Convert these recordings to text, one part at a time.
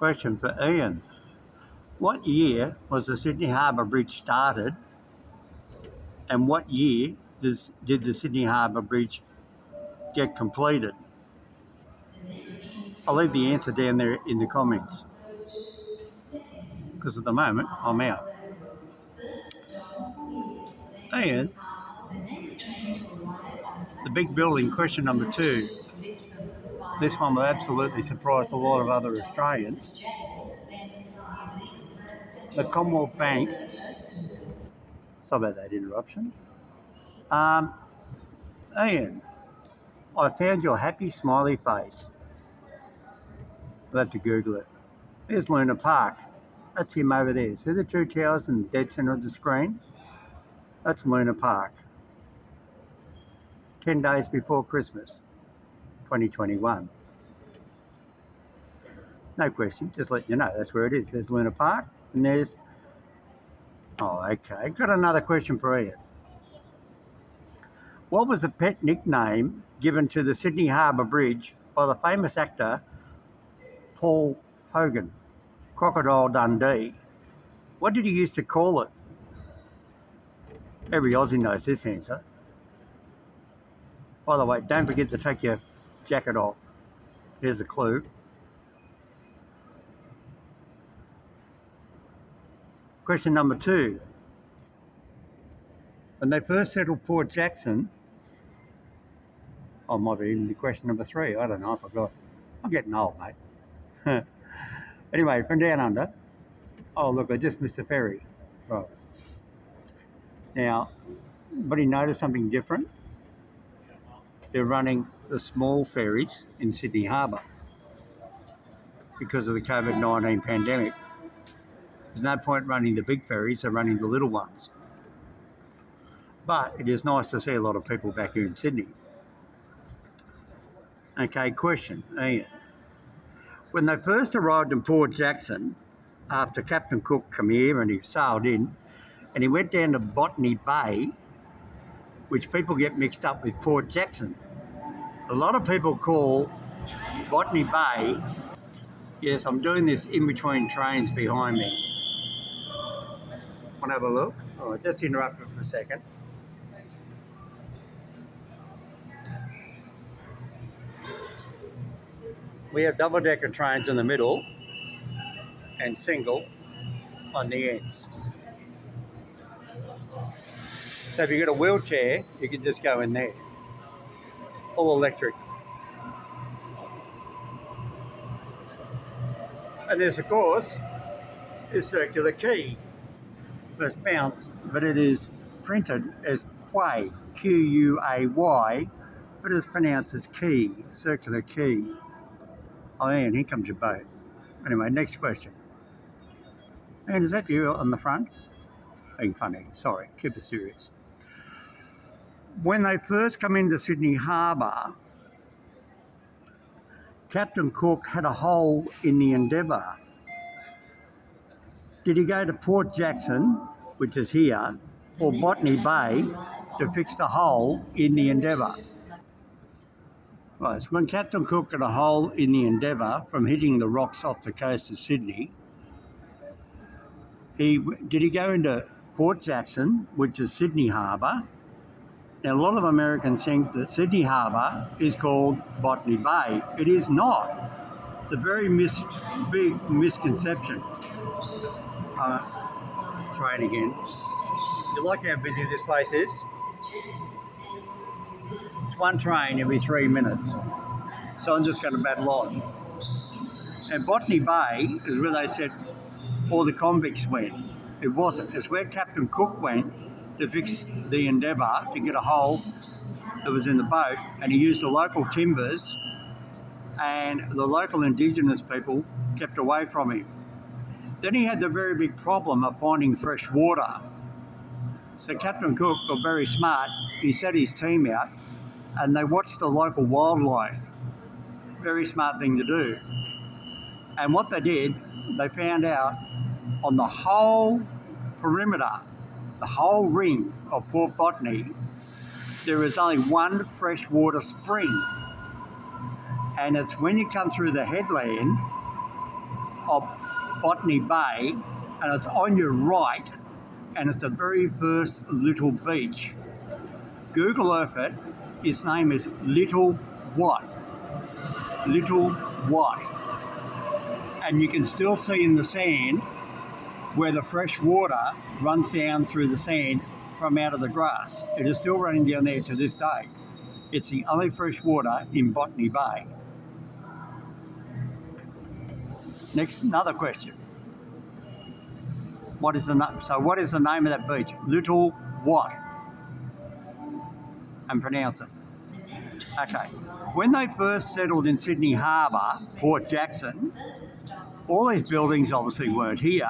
Question for Ian. What year was the Sydney Harbour Bridge started, and what year did the Sydney Harbour Bridge get completed? I'll leave the answer down there in the comments, because at the moment I'm out. Ian, the big building, question number 2. This one will absolutely surprise a lot of other Australians. The Commonwealth Bank. Sorry about that interruption. Ian, I found your happy smiley face. I'll have to Google it. There's Luna Park. That's him over there. See the 2 towers in the dead centre of the screen? That's Luna Park. 10 days before Christmas, 2021. No question, just letting you know, that's where it is. There's Luna Park, and there's... Oh, okay. Got another question for you. What was the pet nickname given to the Sydney Harbour Bridge by the famous actor Paul Hogan, Crocodile Dundee? What did he used to call it? Every Aussie knows this answer. By the way, don't forget to take your jacket off. Here's a clue. Question number 2. When they first settled Port Jackson, oh, might be even question number 3. I don't know, I forgot. I'm getting old, mate. Anyway, from down under. Oh, look, I just missed the ferry. Right. Now, anybody notice something different? They're running the small ferries in Sydney Harbour because of the COVID-19 pandemic. There's no point running the big ferries, they're running the little ones. But it is nice to see a lot of people back here in Sydney. Okay, question, Ian. When they first arrived in Port Jackson, after Captain Cook came here and he sailed in, and he went down to Botany Bay, which people get mixed up with Port Jackson. A lot of people call Botany Bay... Yes, I'm doing this in between trains behind me. Want to have a look? Oh, I just interrupted for a second. We have double-decker trains in the middle and single on the ends. So if you've got a wheelchair, you can just go in there. All electric. And there's, of course, this circular quay. It's bounced, but it is printed as Quay, Q-U-A-Y, but it's pronounced as Quay, circular quay. Oh, and here comes your boat. Anyway, next question. And is that you on the front? Being funny, sorry, keep it serious. When they first come into Sydney Harbour, Captain Cook had a hole in the Endeavour. Did he go to Port Jackson, which is here, or Botany Bay to fix the hole in the Endeavour? Right, so when Captain Cook got a hole in the Endeavour from hitting the rocks off the coast of Sydney, did he go into Port Jackson, which is Sydney Harbour? Now, a lot of Americans think that Sydney Harbour is called Botany Bay. It is not. It's a very big misconception. Train again. You like how busy this place is? It's one train every 3 minutes. So I'm just going to battle on. And Botany Bay is where they said all the convicts went. It wasn't. It's where Captain Cook went to fix the Endeavour to get a hole that was in the boat, and he used the local timbers, and the local Indigenous people kept away from him. Then he had the very big problem of finding fresh water. So Captain Cook got very smart. He set his team out and they watched the local wildlife. Very smart thing to do. And what they did, they found out on the whole perimeter, the whole ring of Port Botany, there is only one freshwater spring. And it's when you come through the headland of Botany Bay, and it's on your right, and it's the very first little beach. Google Earth it. Its name is Little What? Little What? And you can still see in the sand where the fresh water runs down through the sand from out of the grass. It is still running down there to this day. It's the only fresh water in Botany Bay. Next, another question. What is the name of that beach? Little what? And pronounce it. Okay. When they first settled in Sydney Harbour, Port Jackson, all these buildings obviously weren't here.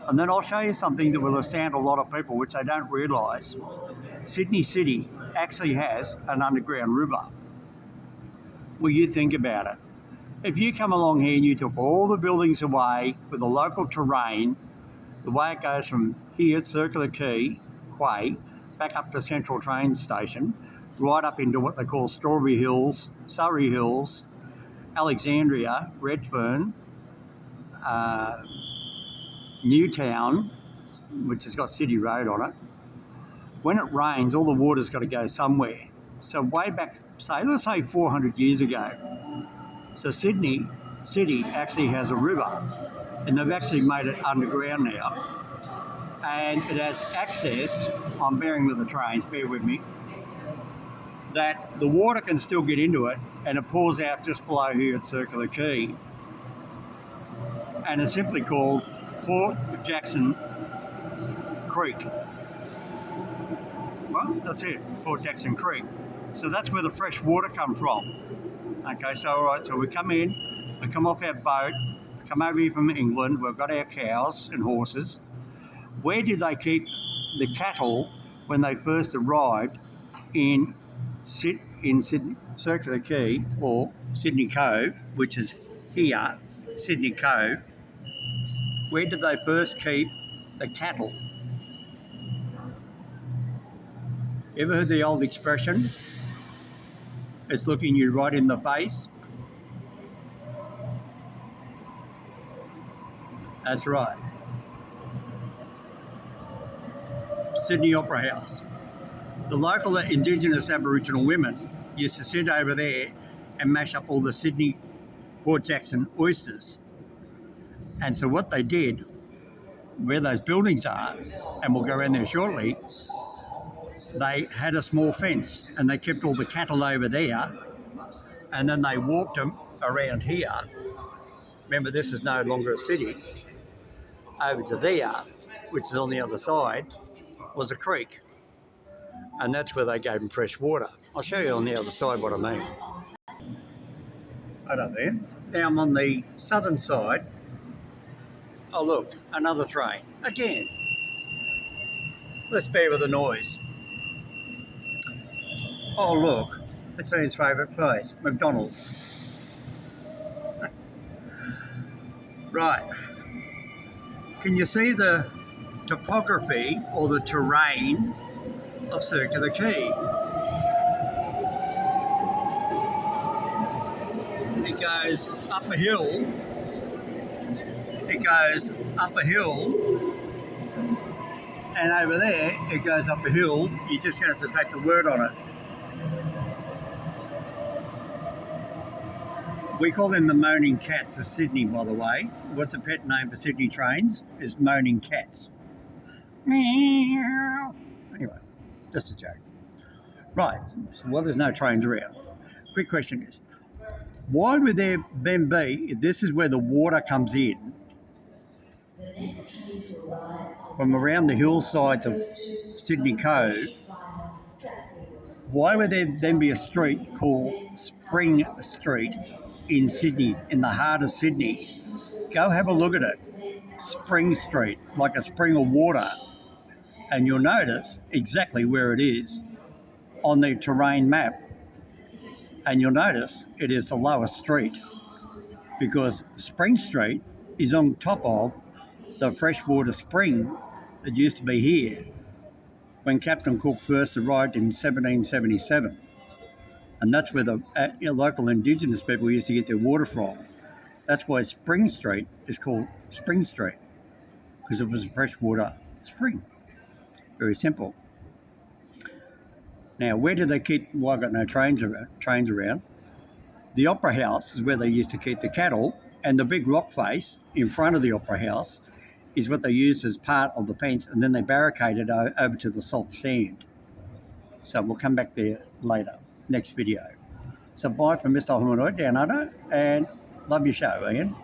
And then I'll show you something that will astound a lot of people, which they don't realise. Sydney City actually has an underground river. Well, you think about it. If you come along here and you took all the buildings away with the local terrain, the way it goes from here at Circular Quay, back up to Central Train Station, right up into what they call Strawberry Hills, Surrey Hills, Alexandria, Redfern, Newtown, which has got City Road on it. When it rains, all the water's got to go somewhere. So way back, let's say 400 years ago, so Sydney City actually has a river, and they've actually made it underground now. And it has access, I'm bearing with the trains, bear with me, that the water can still get into it, and it pours out just below here at Circular Quay. And it's simply called Port Jackson Creek. Well, that's it, Port Jackson Creek. So that's where the fresh water comes from. Okay, so all right, so we come in, we come off our boat, come over here from England, we've got our cows and horses. Where did they keep the cattle when they first arrived in Sydney, Circular Quay, or Sydney Cove, which is here, Sydney Cove? Where did they first keep the cattle? Ever heard the old expression, it's looking you right in the face? That's right. Sydney Opera House. The local Indigenous Aboriginal women used to sit over there and mash up all the Sydney Port Jackson oysters. And so what they did, where those buildings are, and we'll go around there shortly, they had a small fence and they kept all the cattle over there, and then they walked them around here. Remember, this is no longer a city. Over to there, which is on the other side, was a creek. And that's where they gave them fresh water. I'll show you on the other side what I mean. Right up there. Now I'm on the southern side. Oh look, another train. Again. Let's bear with the noise. Oh look, it's Ian's favourite place, McDonald's. Right. Can you see the topography or the terrain of Circular Quay? It goes up a hill. It goes up a hill. And over there, it goes up a hill. You just have to take the word on it. We call them the moaning cats of Sydney, by the way. What's a pet name for Sydney trains? Is moaning cats. Meow. Anyway, just a joke. Right, so well, there's no trains around. Quick question is, why would there then be, if this is where the water comes in, from around the hillsides of Sydney Cove, why would there then be a street called Spring Street in Sydney, in the heart of Sydney? Go have a look at it. Spring Street, like a spring of water. And you'll notice exactly where it is on the terrain map. And you'll notice it is the lowest street because Spring Street is on top of the freshwater spring that used to be here when Captain Cook first arrived in 1777. And that's where the local Indigenous people used to get their water from. That's why Spring Street is called Spring Street, because it was a freshwater spring. Very simple. Now, where do they keep? Well, I've got no trains around. The Opera House is where they used to keep the cattle, and the big rock face in front of the Opera House is what they used as part of the fence, and then they barricaded over to the soft sand. So we'll come back there later, next video. So bye from Mr. Homeroy down under, and love your show, Ian.